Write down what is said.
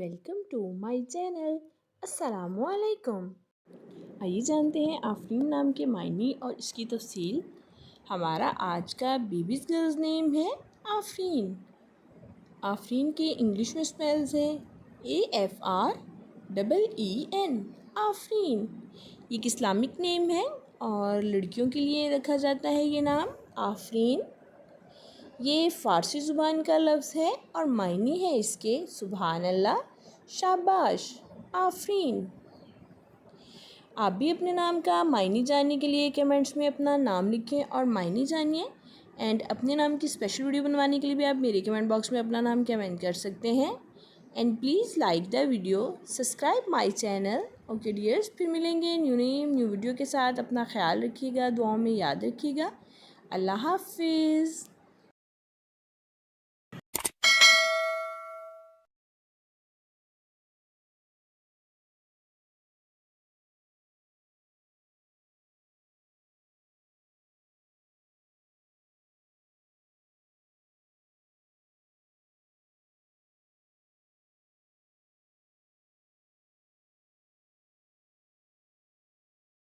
Welcome to my channel. अस्सलामुअलैकुम। आइए जानते हैं आफरीन नाम के मायने और इसकी तफसील। हमारा आज का बेबीज़ गर्ल्स नेम है आफरीन। आफरीन के इंग्लिश में स्पेल्स है AFREEN आफरीन। ये एक इस्लामिक नेम है और लड़कियों के लिए रखा जाता है ये नाम आफरीन। ये फ़ारसी ज़ुबान का लफ्ज़ है और मायने है इसके सुभान अल्लाह, शाबाश, आफरीन। आप भी अपने नाम का मायने जानने के लिए कमेंट्स में अपना नाम लिखें और मायने जानिए। एंड अपने नाम की स्पेशल वीडियो बनवाने के लिए भी आप मेरे कमेंट बॉक्स में अपना नाम कमेंट कर सकते हैं। And please like the video, subscribe my channel. Okay dears, फिर मिलेंगे न्यू वीडियो के साथ। अपना ख्याल रखिएगा, दुआओं में याद रखिएगा। अल्लाह हाफिज़।